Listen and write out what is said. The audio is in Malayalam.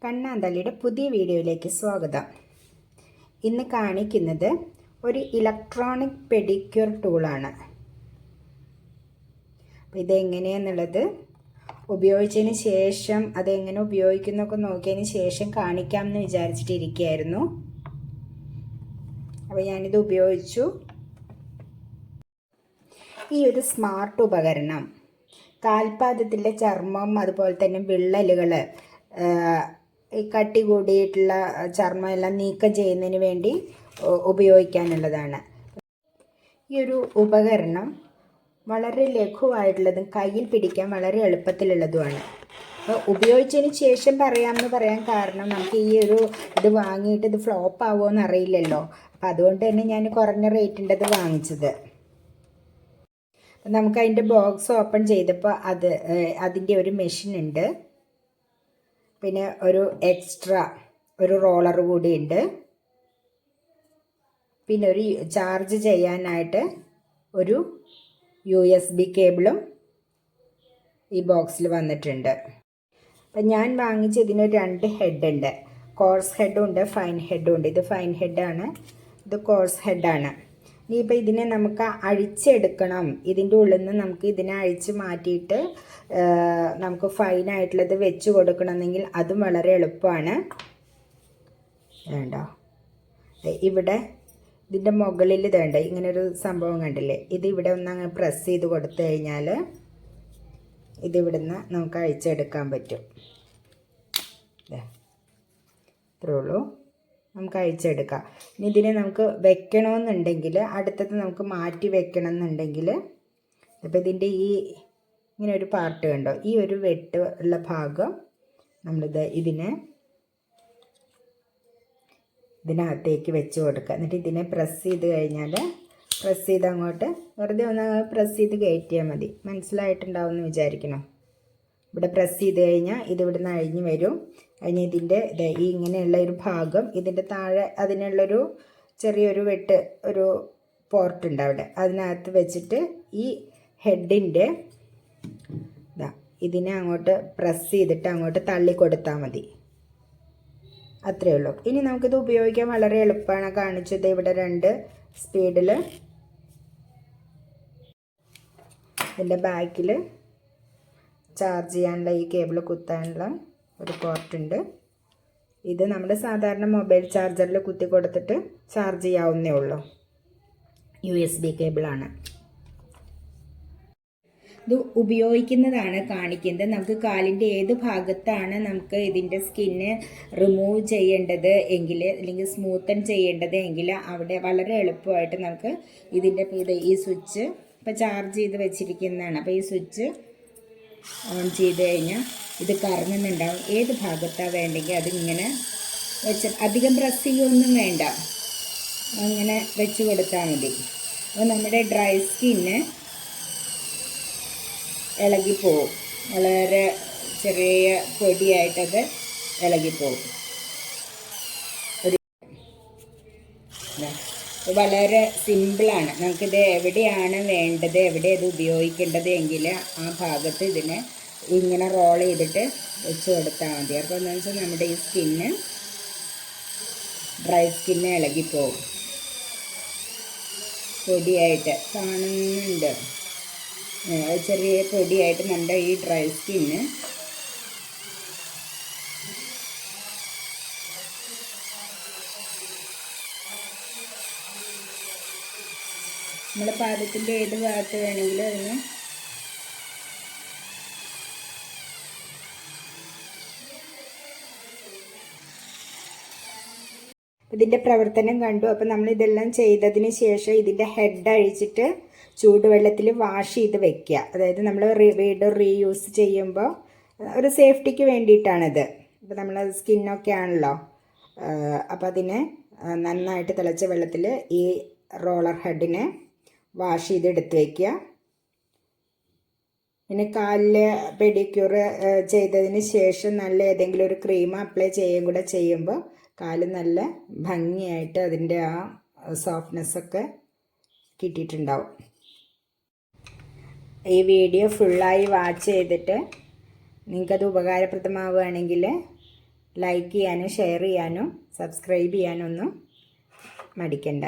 കണ്ണാന്തള്ളിയുടെ പുതിയ വീഡിയോയിലേക്ക് സ്വാഗതം. ഇന്ന് കാണിക്കുന്നത് ഒരു ഇലക്ട്രോണിക് പെഡിക്യൂർ ടൂളാണ്. അപ്പോൾ ഇതെങ്ങനെയാണെന്നുള്ളത് ഉപയോഗിച്ചതിന് ശേഷം അതെങ്ങനെ ഉപയോഗിക്കുന്നൊക്കെ നോക്കിയതിന് ശേഷം കാണിക്കാമെന്ന് വിചാരിച്ചിട്ടിരിക്കുകയായിരുന്നു. അപ്പോൾ ഞാനിത് ഉപയോഗിച്ചു. ഈ ഒരു സ്മാർട്ട് ഉപകരണം കാൽപാദത്തിലെ ചർമ്മം, അതുപോലെ തന്നെ വിള്ളലുകൾ, ഈ കട്ടി കൂടിയിട്ടുള്ള ചർമ്മം എല്ലാം നീക്കം ചെയ്യുന്നതിന് വേണ്ടി ഉപയോഗിക്കാനുള്ളതാണ്. ഈ ഒരു ഉപകരണം വളരെ ലഘുവായിട്ടുള്ളതും കയ്യിൽ പിടിക്കാൻ വളരെ എളുപ്പത്തിലുള്ളതുമാണ്. അപ്പോൾ ഉപയോഗിച്ചതിന് ശേഷം പറയാൻ കാരണം നമുക്ക് ഈ ഒരു ഇത് വാങ്ങിയിട്ട് ഇത് ഫ്ലോപ്പ് ആവുമോ എന്ന് അറിയില്ലല്ലോ. അപ്പോൾ അതുകൊണ്ട് തന്നെ ഞാൻ കുറഞ്ഞ റേറ്റിൻ്റെത് വാങ്ങിച്ചത്. നമുക്ക് അതിൻ്റെ ബോക്സ് ഓപ്പൺ ചെയ്തപ്പോൾ അതിൻ്റെ ഒരു മെഷീൻ ഉണ്ട്, പിന്നെ ഒരു എക്സ്ട്രാ ഒരു റോളർ കൂടിയുണ്ട്, പിന്നെ ഒരു ചാർജ് ചെയ്യാനായിട്ട് ഒരു USB കേബിളും ഈ ബോക്സിൽ വന്നിട്ടുണ്ട്. അപ്പം ഞാൻ വാങ്ങിച്ച ഇതിനൊരു 2 ഹെഡ് ഉണ്ട്. കോഴ്സ് ഹെഡും ഉണ്ട്, ഫൈൻ ഹെഡും ഉണ്ട്. ഇത് ഫൈൻ ഹെഡാണ്, ഇത് കോഴ്സ് ഹെഡാണ്. ഇനിയിപ്പോൾ ഇതിനെ നമുക്ക് അഴിച്ചെടുക്കണം. ഇതിൻ്റെ ഉള്ളിൽ നിന്ന് നമുക്ക് ഇതിനെ അഴിച്ച് മാറ്റിയിട്ട് നമുക്ക് ഫൈനായിട്ടുള്ളത് വെച്ച് കൊടുക്കണമെങ്കിൽ അതും വളരെ എളുപ്പമാണ്. വേണ്ടോ, ഇവിടെ ഇതിൻ്റെ മുകളിൽ ഇതുണ്ട്, ഇങ്ങനൊരു സംഭവം കണ്ടില്ലേ? ഇത് ഇവിടെ ഒന്ന് അങ്ങ് പ്രസ് ചെയ്ത് കൊടുത്തു കഴിഞ്ഞാൽ ഇതിവിടുന്ന് നമുക്ക് അഴിച്ചെടുക്കാൻ പറ്റും. ഇത്രേ ഉള്ളൂ, നമുക്ക് അഴിച്ചെടുക്കാം. ഇനി ഇതിനെ നമുക്ക് വെക്കണമെന്നുണ്ടെങ്കിൽ, അടുത്തത് നമുക്ക് മാറ്റി വെക്കണം എന്നുണ്ടെങ്കിൽ, അപ്പോൾ ഇതിൻ്റെ ഈ ഇങ്ങനെ ഒരു പാർട്ട് കണ്ടോ, ഈ ഒരു വെട്ട് ഉള്ള ഭാഗം ഇതിനകത്തേക്ക് വെച്ച് കൊടുക്കുക. എന്നിട്ട് ഇതിനെ പ്രസ് ചെയ്ത് കഴിഞ്ഞാൽ, പ്രസ് ചെയ്ത് അങ്ങോട്ട് വെറുതെ ഒന്ന് പ്രസ് ചെയ്ത് കയറ്റിയാൽ മതി. മനസ്സിലായിട്ടുണ്ടാവുമെന്ന് വിചാരിക്കണം. ഇവിടെ പ്രസ് ചെയ്ത് കഴിഞ്ഞാൽ ഇത് ഇവിടുന്ന് അഴിഞ്ഞ് വരും. അതിന് ഇതിൻ്റെ ഈ ഇങ്ങനെയുള്ള ഒരു ഭാഗം, ഇതിൻ്റെ താഴെ അതിനുള്ളൊരു ചെറിയൊരു ഒരു പോർട്ട് ഉണ്ട് അവിടെ. അതിനകത്ത് വെച്ചിട്ട് ഈ ഹെഡിൻ്റെ ഇതിനെ അങ്ങോട്ട് പ്രസ് ചെയ്തിട്ട് അങ്ങോട്ട് തള്ളി കൊടുത്താൽ മതി. അത്രയേ ഉള്ളൂ. ഇനി നമുക്കിത് ഉപയോഗിക്കാൻ വളരെ എളുപ്പമാണ്. കാണിച്ചത് ഇവിടെ 2 സ്പീഡിൽ ഇതിൻ്റെ ബാക്കിൽ ചാർജ് ചെയ്യാനുള്ള ഈ കേബിൾ കുത്താനുള്ള ഒരു പോർട്ടുണ്ട്. ഇത് നമ്മുടെ സാധാരണ മൊബൈൽ ചാർജറിൽ കുത്തി കൊടുത്തിട്ട് ചാർജ് ചെയ്യാവുന്നേ ഉള്ളൂ. USB കേബിളാണ്. ഇത് ഉപയോഗിക്കുന്നതാണ് കാണിക്കുന്നത്. നമുക്ക് കാലിൻ്റെ ഏത് ഭാഗത്താണ് നമുക്ക് ഇതിൻ്റെ സ്കിന്ന് റിമൂവ് ചെയ്യേണ്ടത് എങ്കിൽ, അല്ലെങ്കിൽ സ്മൂത്തൻ ചെയ്യേണ്ടത് എങ്കിൽ അവിടെ വളരെ എളുപ്പമായിട്ട് നമുക്ക് ഇതിൻ്റെ ഈ സ്വിച്ച് ഇപ്പോൾ ചാർജ് ചെയ്ത് വെച്ചിരിക്കുന്നതാണ്. അപ്പോൾ ഈ സ്വിച്ച് ഓൺ ചെയ്ത് കഴിഞ്ഞാൽ ഇത് കറങ്ങുന്നുണ്ടാവും. ഏത് ഭാഗത്താണ് വേണ്ടെങ്കിൽ അതിങ്ങനെ വെച്ച്, അധികം പ്രസ് ചെയ്യുകയൊന്നും വേണ്ട, അങ്ങനെ വെച്ച് കൊടുത്താൽ മതി. അപ്പോൾ നമ്മുടെ ഡ്രൈ സ്കിന്ന് ഇളകിപ്പോവും. വളരെ ചെറിയ പൊടിയായിട്ടത് ഇളകിപ്പോവും. വളരെ സിമ്പിളാണ്. നമുക്കിത് എവിടെയാണ് വേണ്ടത്, എവിടെ ഇത് ഉപയോഗിക്കേണ്ടത് എങ്കിൽ ആ ഭാഗത്ത് ഇതിനെ ഇങ്ങനെ റോൾ ചെയ്തിട്ട് വെച്ച് കൊടുത്താൽ മതി. അപ്പോൾ എന്താണെന്ന് വെച്ചാൽ നമ്മുടെ ഈ സ്കിന്ന്, ഡ്രൈ സ്കിന്ന് ഇളകിപ്പോവും. പൊടിയായിട്ട് കാണുന്നുണ്ട്, ചെറിയ പൊടിയായിട്ട് നമ്മുടെ ഈ ഡ്രൈ സ്കിന്ന് നമ്മുടെ പാദത്തിൻ്റെ ഏത് ഭാഗത്ത് വേണമെങ്കിലും അതിന് ഇതിൻ്റെ പ്രവർത്തനം കണ്ടു. അപ്പോൾ നമ്മളിതെല്ലാം ചെയ്തതിന് ശേഷം ഇതിൻ്റെ ഹെഡ് അഴിച്ചിട്ട് ചൂടുവെള്ളത്തിൽ വാഷ് ചെയ്ത് വെക്കുക. അതായത് നമ്മൾ വീണ്ടും റീയൂസ് ചെയ്യുമ്പോൾ ഒരു സേഫ്റ്റിക്ക് വേണ്ടിയിട്ടാണിത്. ഇപ്പോൾ നമ്മൾ സ്കിന്നൊക്കെ ആണല്ലോ, അപ്പോൾ അതിനെ നന്നായിട്ട് തിളച്ച വെള്ളത്തിൽ ഈ റോളർ ഹെഡിനെ വാഷ് ചെയ്ത് എടുത്ത് വയ്ക്കുക. പിന്നെ കാലിൽ പെഡിക്യൂർ ചെയ്തതിന് ശേഷം നല്ല ഏതെങ്കിലും ഒരു ക്രീം അപ്ലൈ കൂടെ ചെയ്യുമ്പോൾ കാല് നല്ല ഭംഗിയായിട്ട് അതിൻ്റെ ആ സോഫ്റ്റ്നെസ്സൊക്കെ കിട്ടിയിട്ടുണ്ടാവും. ഈ വീഡിയോ ഫുള്ളായി വാച്ച് ചെയ്തിട്ട് നിങ്ങൾക്കത് ഉപകാരപ്രദമാവുകയാണെങ്കിൽ ലൈക്ക് ചെയ്യാനും ഷെയർ ചെയ്യാനും സബ്സ്ക്രൈബ് ചെയ്യാനൊന്നും മടിക്കണ്ട.